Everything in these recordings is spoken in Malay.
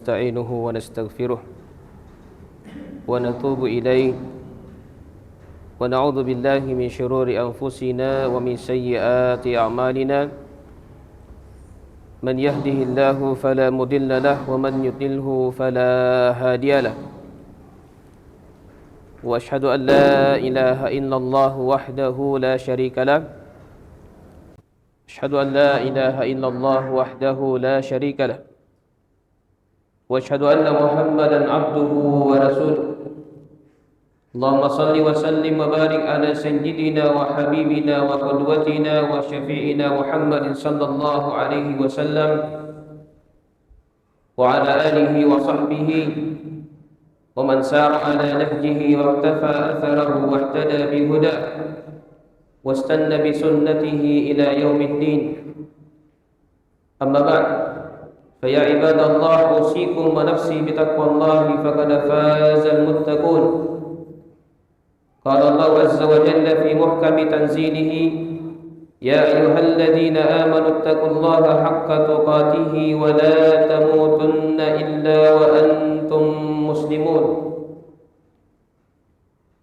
نستعينه ونستغفره ونتوب إليه ونعوذ بالله من شرور أنفسنا ومن سيئات أعمالنا من يهده الله فلا مضل له ومن يضلله فلا هادي له وأشهد أن لا إله إلا الله وحده لا شريك له أشهد أن لا إله إلا الله وحده لا شريك له وأشهد أن محمدا عبده ورسوله اللهم صل وسلم وبارك على سيدنا وحبيبنا وقدوتنا وشفيعنا محمد صلى الله عليه وسلم وعلى آله وصحبه ومن سار على نهجه واقتفى أثره واهتدى بهداه واستنى بسنته إلى يوم الدين. أما بعد، فيا عباد الله أوصيكم ونفسي بتقوى الله فقد فاز المتقون. قال الله عز وجل في محكم تنزيله: يا أيها الذين آمنوا اتقوا الله حق تقاته ولا تموتن إلا وأنتم مسلمون.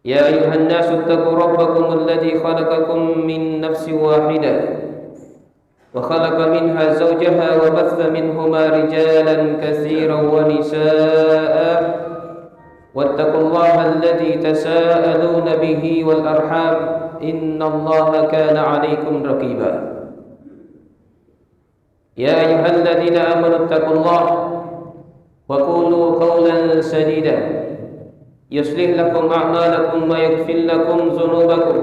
يا أيها الناس اتقوا ربكم الذي خلقكم من نفس واحدة وخلق منها زوجها وبث منهما رجالا كثيرا ونساء واتقوا الله الذي تساءلون به والأرحام إن الله كان عليكم رقيبا. يا أيها الذين آمنوا اتقوا الله وقولوا قولا سديدا يصلح لكم أعمالكم ويغفر لكم ذنوبكم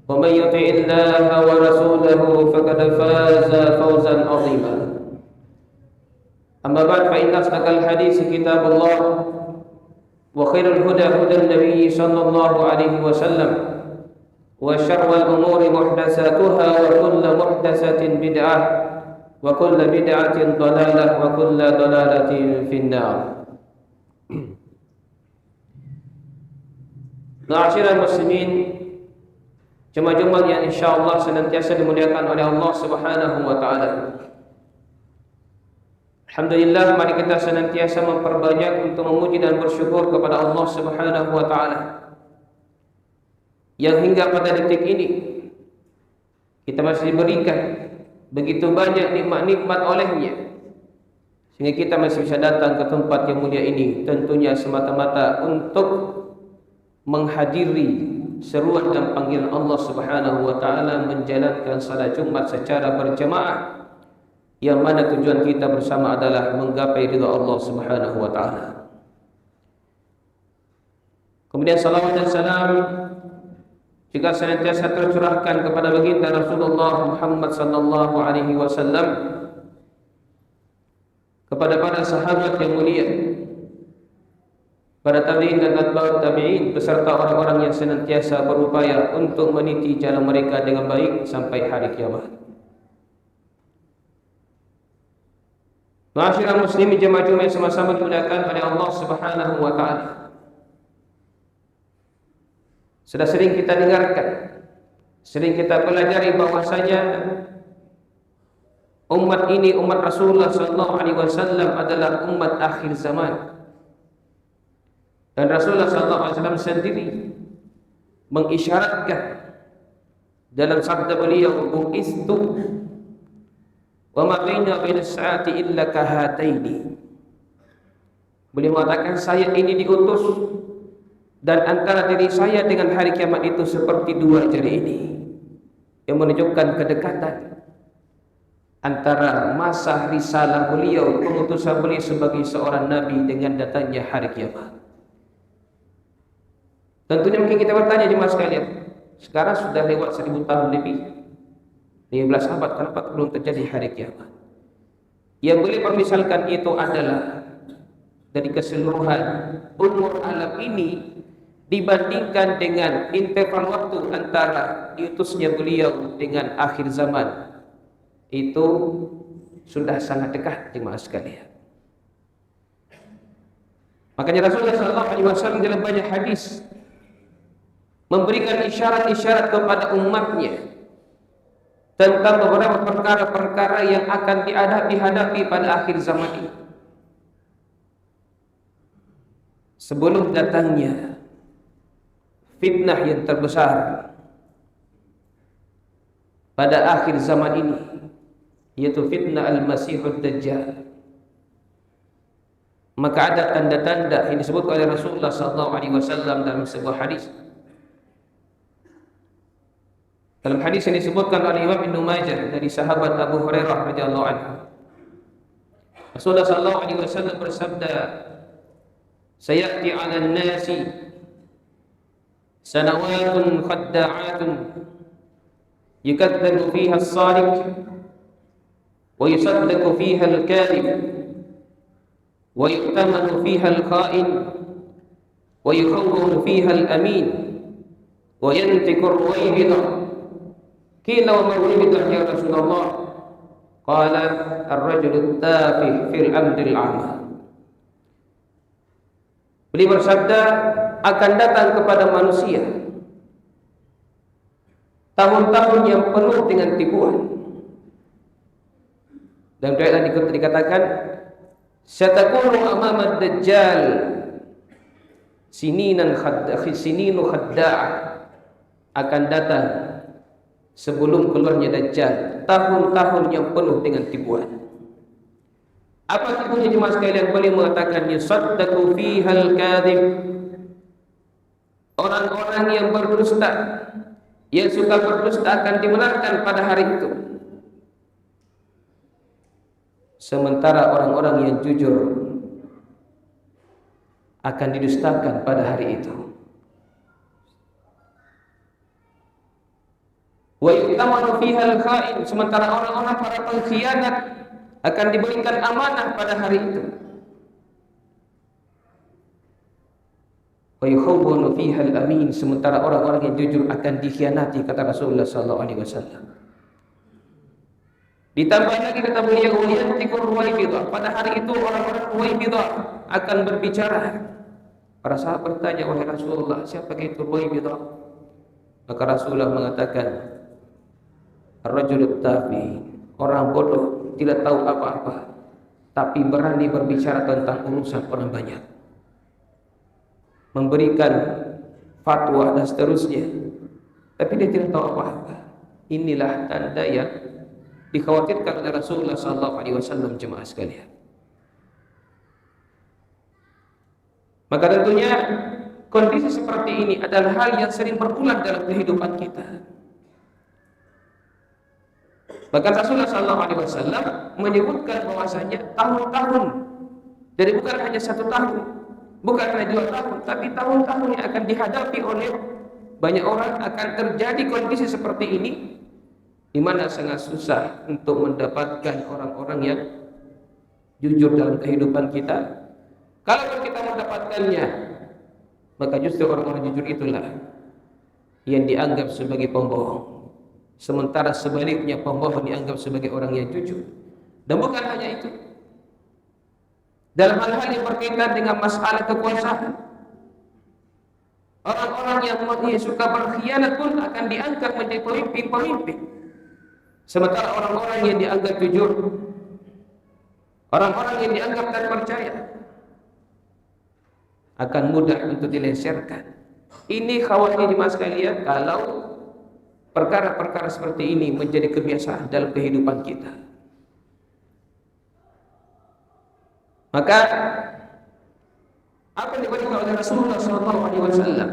ومن يطع الله ورسوله فقد فاز فوزا عظيما. أما بعد، فإن أصدق الحديث كتاب الله وخير الهدى هدى النبي صلى الله عليه وسلم وشر الأمور محدثاتها وكل محدثة بدعة وكل بدعة ضلالة وكل ضلالة في النار. Ma'asyiral muslimin, jemaah-jemaah yang insyaallah senantiasa dimuliakan oleh Allah Subhanahu wa taala. Alhamdulillah, mari kita senantiasa memperbanyak untuk memuji dan bersyukur kepada Allah Subhanahu wa taala yang hingga pada detik ini kita masih diberikan begitu banyak nikmat-nikmat olehnya sehingga kita masih bisa datang ke tempat yang mulia ini, tentunya semata-mata untuk menghadiri seruan dan panggilan Allah Subhanahu wa taala menjalankan salat Jumat secara berjamaah, yang mana tujuan kita bersama adalah menggapai ridha Allah Subhanahu wa taala. Kemudian salawat dan salam juga senantiasa tercurahkan kepada baginda Rasulullah Muhammad sallallahu alaihi wasallam, kepada para sahabat yang mulia, para tabi'in dan atba'ut tabi'in, beserta orang-orang yang senantiasa berupaya untuk meniti jalan mereka dengan baik sampai hari kiamat. Ma'asyiral muslimin, jemaah-jemaah yang sama-sama dimuliakan oleh Allah Subhanahu wa taala. Sudah sering kita dengarkan, sering kita pelajari bahwasanya umat ini, umat Rasulullah sallallahu alaihi wasallam adalah umat akhir zaman. Dan Rasulullah SAW sendiri mengisyaratkan dalam sabda beliau, "Bu'istu wa ma baina as-saati illa kahataini." Beliau mengatakan, saya ini diutus dan antara diri saya dengan hari kiamat itu seperti dua jari ini, yang menunjukkan kedekatan antara masa risalah beliau, pengutusan beliau sebagai seorang nabi, dengan datangnya hari kiamat. Tentunya mungkin kita bertanya, jemaah sekalian, sekarang sudah lewat 1000 tahun lebih, 15 abad, kenapa belum terjadi hari kiamat? Yang boleh permisalkan itu adalah dari keseluruhan umur alam ini dibandingkan dengan interval waktu antara diutusnya beliau dengan akhir zaman, itu sudah sangat dekat, jemaah sekalian. Makanya Rasulullah SAW dalam banyak hadis memberikan isyarat-isyarat kepada umatnya tentang beberapa perkara-perkara yang akan dihadapi pada akhir zaman ini. sebelum datangnya fitnah yang terbesar pada akhir zaman ini, yaitu fitnah Al-Masihud Dajjal. Maka ada tanda-tanda yang disebut oleh Rasulullah SAW dalam sebuah hadis. Dalam hadis yang disebutkan oleh Imam Ibnu Majah dari sahabat Abu Hurairah radhiyallahu anhu, Rasulullah SAW bersabda, "Sayati 'alan nasi sanawatun khadda'atun yukadzdzabu fiha as-sadiq wa yusaddaqu fiha al-kadhib wa yu'tamanu fiha al-kha'in wa yukhawwanu fiha al-amin wa yantiqu ar-ruwaybidah." Qila wa ma ruwaybidah ya Rasulullah? Qala ar-rajulu at-tafih fil amril 'amal. Beliau bersabda, akan datang kepada manusia tahun-tahun yang penuh dengan tipuan. Dan ayat tadi dikatakan, "Satakunu amama ad-dajjal sininu khadda'ah." Akan datang sebelum keluarnya Dajjal tahun-tahun yang penuh dengan tipuan. Apa tipuannya jemaah sekalian? Beliau mengatakan yusaddaqu fihal kadhib. Orang-orang yang berdusta, yang suka berdusta akan dibenarkan pada hari itu. Sementara orang-orang yang jujur akan didustakan pada hari itu. Wa yu'tamanu fihal kha'in. Sementara orang-orang para pengkhianat akan diberikan amanah pada hari itu. Wa yukhawwanu fihal amin. Sementara orang-orang yang jujur akan dikhianati, kata Rasulullah SAW. Ditambah lagi kata beliau, yantiqur ruwaybidah. Pada hari itu orang-orang ruwaybidah akan berbicara. Para sahabat bertanya, wahai Rasulullah, siapa itu ruwaybidah? Maka Rasulullah mengatakan, ar-rajulu at-tafi, orang bodoh, tidak tahu apa-apa, tapi berani berbicara tentang urusan orang banyak, memberikan fatwa dan seterusnya, tapi dia tidak tahu apa-apa. Inilah tanda yang dikhawatirkan oleh Rasulullah SAW, jemaah sekalian. Maka tentunya kondisi seperti ini adalah hal yang sering berulang dalam kehidupan kita. Bahkan Rasulullah SAW menyebutkan bahwasanya tahun-tahun, jadi bukan hanya 1 tahun, bukan hanya 2 tahun, tapi tahun-tahun yang akan dihadapi oleh banyak orang akan terjadi kondisi seperti ini, di mana sangat susah untuk mendapatkan orang-orang yang jujur dalam kehidupan kita. Kalau kita mendapatkannya, maka justru orang-orang jujur itulah yang dianggap sebagai pembohong. Sementara sebaliknya pembohong dianggap sebagai orang yang jujur. Dan bukan hanya itu. Dalam hal-hal yang berkaitan dengan masalah kekuasaan, orang-orang yang suka berkhianat pun akan diangkat menjadi pemimpin. Sementara orang-orang yang dianggap jujur, orang-orang yang dianggap terpercaya, akan mudah untuk dilengsarkan. Ini khawatir jemaah sekalian kalau perkara-perkara seperti ini menjadi kebiasaan dalam kehidupan kita. Maka apa yang diberikan oleh Rasulullah SAW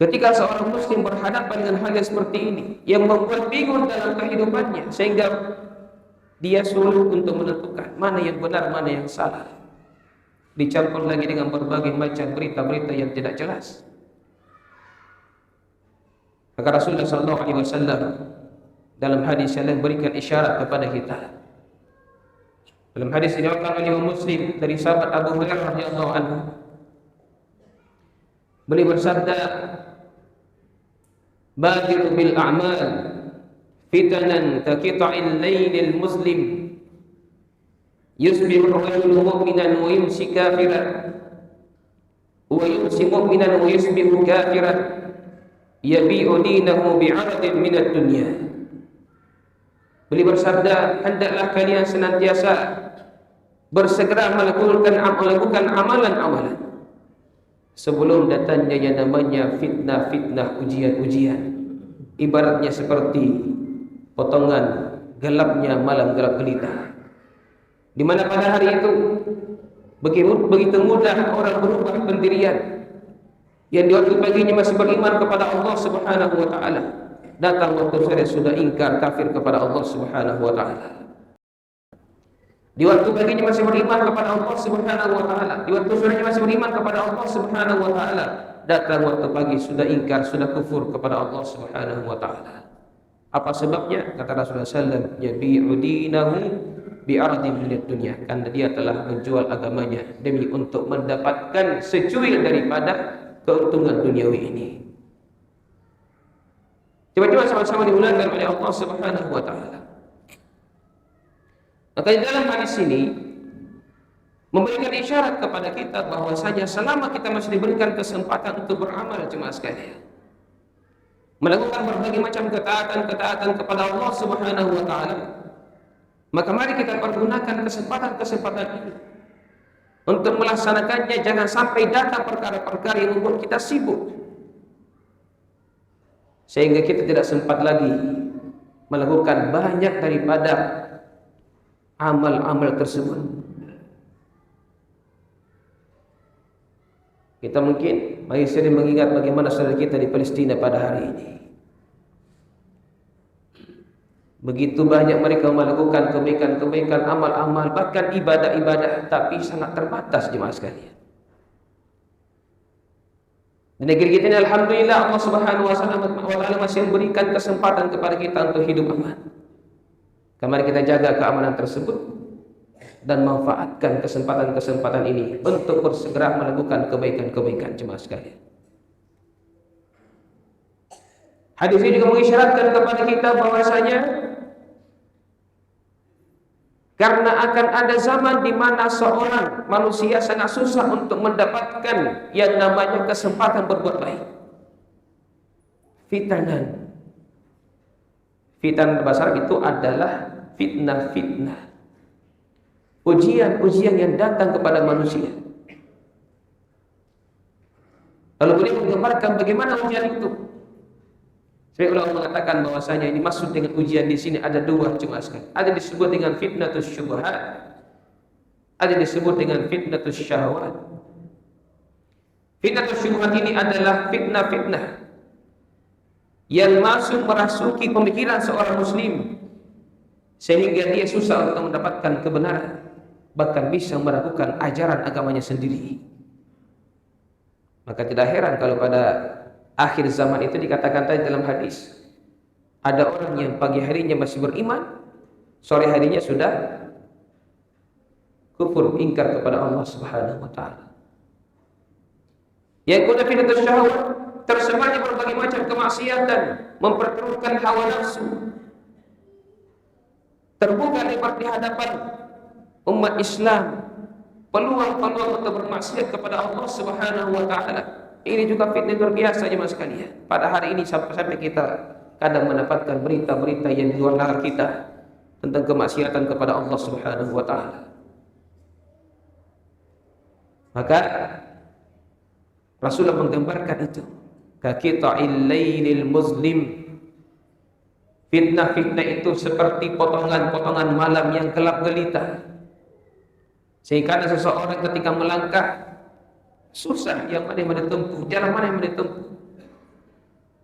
ketika seorang muslim berhadapan dengan hal yang seperti ini, yang membuat bingung dalam kehidupannya, sehingga dia sulit untuk menentukan mana yang benar, mana yang salah, dicampur lagi dengan berbagai macam berita-berita yang tidak jelas. Maka Rasulullah SAW dalam hadis yang memberikan isyarat kepada kita. Dalam hadis ini diriwayatkan oleh Imam Muslim dari sahabat Abu Hurairah radhiyallahu anhu, beliau bersabda, "Badiru bil a'mal fitanan kaqita'il lailil muslim yusbihu ar-rajulu mu'minan wa yumsi kafiran wa yumsi mu'minan wa yusbihu kafiran yabi'u dinahu bi'aradin minad dunya." Beliau bersabda, hendaklah kalian senantiasa bersegera melakukan amalan-amalan sebelum datangnya yang namanya fitnah-fitnah, ujian-ujian. Ibaratnya seperti potongan gelapnya malam gelap gelita, di mana pada hari itu begitu mudah orang berubah pendirian. Yang di waktu paginya masih beriman kepada Allah Subhanahu wa taala, datang waktu sore sudah ingkar kafir kepada Allah Subhanahu wa taala. Di waktu paginya masih beriman kepada Allah Subhanahu wa taala, di waktu sorenya masih beriman kepada Allah Subhanahu wa taala, datang waktu pagi sudah ingkar, sudah kufur kepada Allah Subhanahu wa taala. Apa sebabnya? Kata Rasulullah sallallahu alaihi wasallam, yabi'u dinahu bi'ardin minad dunya, karena dia telah menjual agamanya demi untuk mendapatkan secuil daripada keuntungan duniawi ini. Coba-coba sama-sama diulangkan oleh Allah Subhanahu wa taala. Maka di dalam hadis ini memberikan isyarat kepada kita bahwasanya selama kita masih diberikan kesempatan untuk beramal, jemaah sekalian, melakukan berbagai macam ketaatan kepada Allah Subhanahu wa taala, maka mari kita pergunakan kesempatan-kesempatan ini untuk melaksanakannya. Jangan sampai datang perkara-perkara yang membuat kita sibuk sehingga kita tidak sempat lagi melakukan banyak daripada amal-amal tersebut. Kita mungkin masih sering mengingat bagaimana saudara kita di Palestina pada hari ini. Begitu banyak mereka melakukan kebaikan-kebaikan, amal-amal, bahkan ibadah-ibadah, tapi sangat terbatas, jemaah sekalian. Di negeri kita ini alhamdulillah Allah Subhanahu wa taala masih memberikan kesempatan kepada kita untuk hidup aman. Mari kita jaga keamanan tersebut dan manfaatkan kesempatan-kesempatan ini untuk bersegera melakukan kebaikan-kebaikan, jemaah sekalian. Hadis ini juga mengisyaratkan kepada kita bahwasanya karena akan ada zaman di mana seorang manusia sangat susah untuk mendapatkan yang namanya kesempatan berbuat baik. Fitanan. Fitanan bahasa Arab itu adalah fitnah-fitnah. Ujian-ujian yang datang kepada manusia. Lalu beliau menggambarkan bagaimana ujian itu. Saya ulama mengatakan bahwasanya ini maksud dengan ujian di sini ada dua, cuma sekali. Ada disebut dengan fitnatus syubhat, ada disebut dengan fitnatus syahwat. Fitnatus syubhat ini adalah fitnah-fitnah yang masuk merasuki pemikiran seorang muslim sehingga dia susah untuk mendapatkan kebenaran, bahkan bisa meragukan ajaran agamanya sendiri. Maka tidak heran kalau pada akhir zaman itu dikatakan tadi dalam hadis, ada orang yang pagi harinya masih beriman, sore harinya sudah kufur, ingkar kepada Allah Subhanahu wa taala. Yang kuna fitnatus syahwat, tersebarnya berbagai macam kemaksiatan, memperturutkan hawa nafsu, terbuka lebar di hadapan umat Islam peluang-peluang untuk bermaksiat kepada Allah Subhanahu wa taala. Ini juga fitnah luar biasa, jemaah sekalian. Pada hari ini sampai kita kadang mendapatkan berita-berita yang di luar nalar kita tentang kemaksiatan kepada Allah Subhanahu wa taala. Maka Rasulullah menggambarkan itu, kaqita'il lailil muslim. Fitnah-fitnah itu seperti potongan-potongan malam yang gelap gelita, sehingga ada seseorang ketika melangkah susah yang mana yang ditempuh, jalan mana yang ditempuh.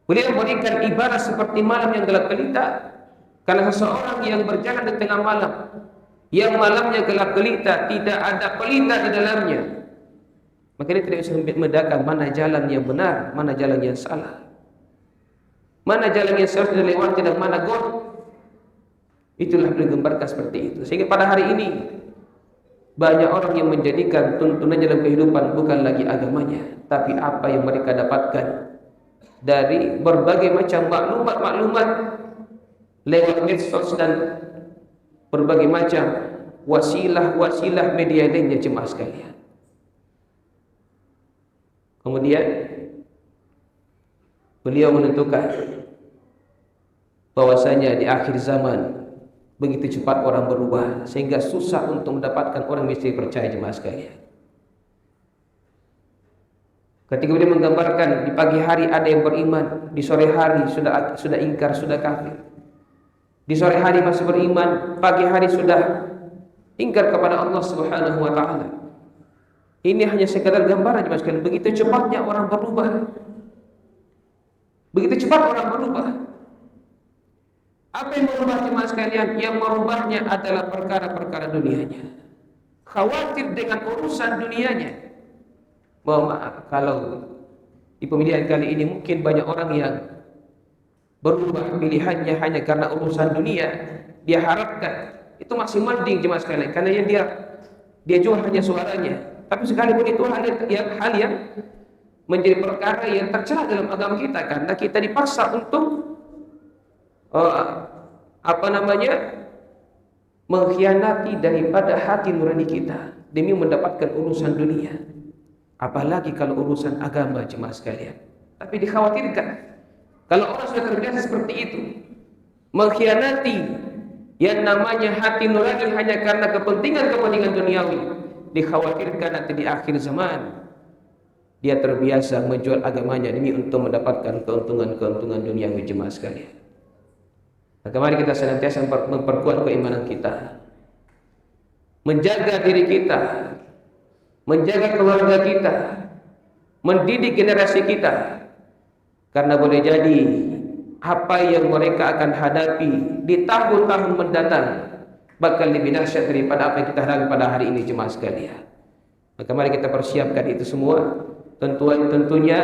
Beliau memberikan ibarat seperti malam yang gelap gelita, karena seseorang yang berjalan di tengah malam, yang malamnya gelap gelita, tidak ada pelita di dalamnya, maka dia tidak bisa membedakan mana jalan yang benar, mana jalan yang salah, mana jalan yang seharusnya dilewati dan mana god. Itulah beliau gambarkan seperti itu. Sehingga pada hari ini banyak orang yang menjadikan tuntunannya dalam kehidupan bukan lagi agamanya, tapi apa yang mereka dapatkan dari berbagai macam maklumat-maklumat lewat medsos dan berbagai macam wasilah-wasilah media lainnya, jemaah sekalian. Kemudian beliau menentukan bahwasanya di akhir zaman begitu cepat orang berubah sehingga susah untuk mendapatkan orang yang mesti percaya, jemaah sekalian. Ketika beliau menggambarkan di pagi hari ada yang beriman, di sore hari sudah ingkar, sudah kafir. Di sore hari masih beriman, pagi hari sudah ingkar kepada Allah Subhanahu wa taala. Ini hanya sekadar gambaran jemaah sekalian. Begitu cepatnya orang berubah. Begitu cepat orang berubah. Apa yang merubah jemaah sekalian? Yang merubahnya adalah perkara-perkara dunianya. Khawatir dengan urusan dunianya. Mohon maaf kalau di pemilihan kali ini mungkin banyak orang yang berubah pilihannya hanya karena urusan dunia. Dia harapkan itu masih mending jemaah sekalian, karena yang dia jual hanya suaranya. Tapi sekalipun itu hal yang menjadi perkara yang tercela dalam agama kita, karena kita dipaksa untuk mengkhianati daripada hati nurani kita demi mendapatkan urusan dunia. Apalagi kalau urusan agama jemaah sekalian. Tapi dikhawatirkan kalau orang sudah terbiasa seperti itu, mengkhianati yang namanya hati nurani hanya karena kepentingan duniawi, dikhawatirkan nanti di akhir zaman dia terbiasa menjual agamanya demi untuk mendapatkan keuntungan duniawi jemaah sekalian. Maka mari kita senantiasa memperkuat keimanan kita, menjaga diri kita, menjaga keluarga kita, mendidik generasi kita, karena boleh jadi apa yang mereka akan hadapi di tahun-tahun mendatang bakal lebih dahsyat daripada apa yang kita hadapi pada hari ini jemaah sekalian. Maka mari kita persiapkan itu semua. Tentunya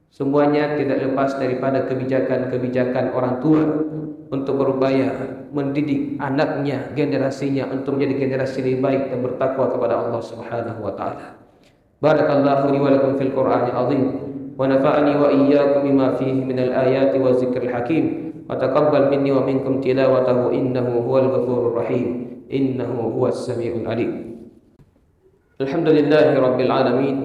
semuanya tidak lepas daripada kebijakan orang tua untuk berupaya mendidik anaknya, generasinya untuk menjadi generasi lebih baik dan bertakwa kepada Allah Subhanahu wa taala. Barakallahu li wa lakum fil Qur'anil azim wa nafa'ani wa iyyakum bima fihi minal ayati wa zikril hakim wa taqabbal minni wa minkum tilawatahu innahu huwal ghafurur rahim innahu huwas samiul alim. Alhamdulillahi rabbil alamin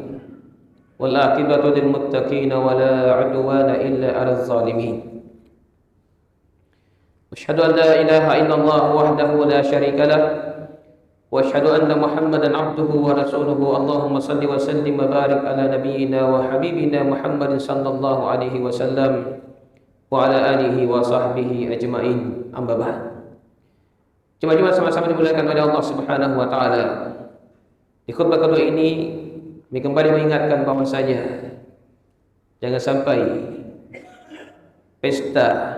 wal aqibatu lil muttaqin wa la 'udwana illa 'alal zalimin. Asyhadu an la ilaha illallah wahdahu la syarika lah wa asyhadu anna Muhammadan 'abduhu wa rasuluhu. Allahumma shalli wa sallim wa barik ala nabiyyina wa habibina Muhammadin sallallahu alaihi wasallam wa ala alihi wa sahbihi ajmain. Amma ba'd. Jemaah sama-sama dimuliakan oleh Allah Subhanahu wa taala. Di khutbah kedua ini kami kembali mengingatkan bahwasanya jangan sampai pesta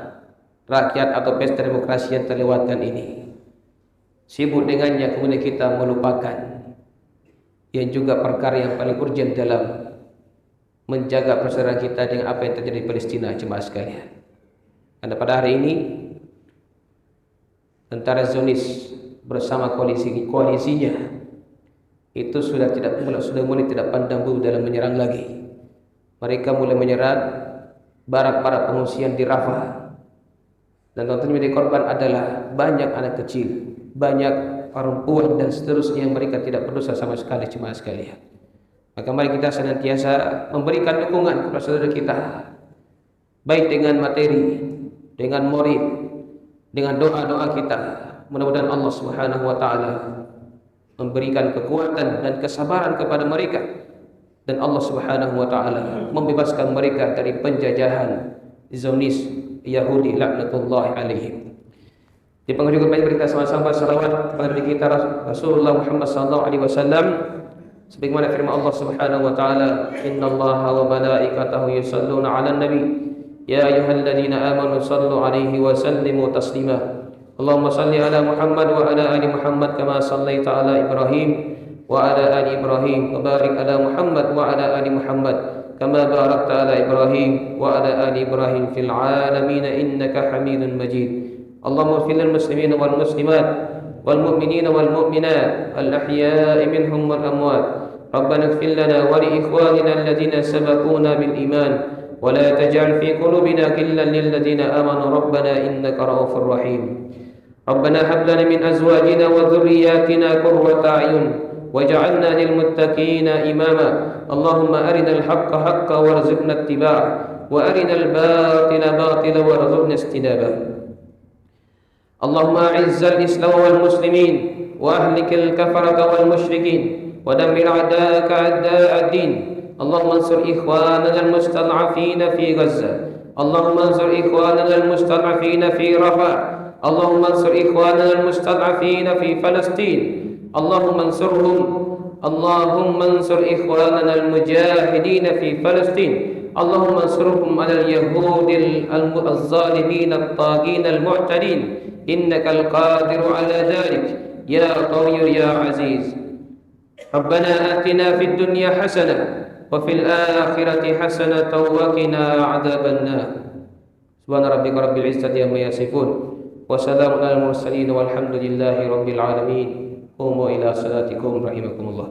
rakyat atau pesta demokrasi yang terlewatkan ini sibuk dengannya, kemudian kita melupakan yang juga perkara yang paling urgent dalam menjaga persaudaraan kita dengan apa yang terjadi di Palestina jemaah sekalian. Karena pada hari ini tentara Zionis bersama koalisinya itu sudah mulai tidak pandang bulu dalam menyerang lagi. Mereka mulai menyerang barak-barak pengungsian di Rafah. Dan tonton menjadi korban adalah banyak anak kecil, banyak perempuan dan seterusnya yang mereka tidak berdosa sama sekali jemaah sekalian. Maka mari kita senantiasa memberikan dukungan kepada saudara kita, baik dengan materi, dengan murid, dengan doa-doa kita. Mudah-mudahan Allah Subhanahu wa taala memberikan kekuatan dan kesabaran kepada mereka, dan Allah Subhanahu wa taala membebaskan mereka dari penjajahan Zionis Yahudi laknatullah alaihim. Di penghujung baik kita sama-sama salawat kepada Nabi kita Rasulullah Muhammad sallallahu alaihi wasallam sebagaimana firman Allah Subhanahu wa taala, innallaha wa malaikatahu yusholluna 'alan nabi ya ayyuhalladzina amanu shallu 'alaihi wa sallimu taslima. Allahumma salli ala Muhammad wa ala ali Muhammad kama sallaita ala Ibrahim wa ala ali Ibrahim wa barik ala Muhammad wa ala ali Muhammad kama barakta ala Ibrahim wa ala ali Ibrahim fil alamin innaka Hamidun Majid. Allahumma ighfir lil muslimin wal muslimat wal mu'minin wal mu'minat al ahya'i minhum wal amwat. Rabbana ighfir lana wa li ikhwanina alladhina sabaquna bil iman wa la taj'al fi qulubina ghillan lil ladzina amanu rabbana innaka ra'ufur rahim. Rabbana hab lana min azwajina wa dhurriyyatina qurrata a'yun waj'alna lil muttaqina imama. Allahumma arinal haqqa haqqan warzuqna ittiba'ah wa arinal batila batilan warzuqna ijtinabah. Allahumma a'izzal islam wal muslimin wa ahlikil kafarata wal musyrikin wa dammir a'da'aka a'da'ad din اللهم انصر إخواننا المستضعفين في غزة. اللهم انصر إخواننا المستضعفين في رفح. اللهم انصر إخواننا المستضعفين في فلسطين. اللهم انصرهم. اللهم انصر إخواننا المجاهدين في فلسطين. اللهم انصرهم على اليهود الظالمين الطاغين المعتدين، إنك القادر على ذلك يا قوي يا عزيز. ربنا آتنا في الدنيا حسنة وفي الآخرة حسنة وقنا عذاب النار. سبحان ربك رب العزة عما يصفون وسلام على المرسلين والحمد لله رب العالمين. قوموا إلى صلاتكم رحمكم الله.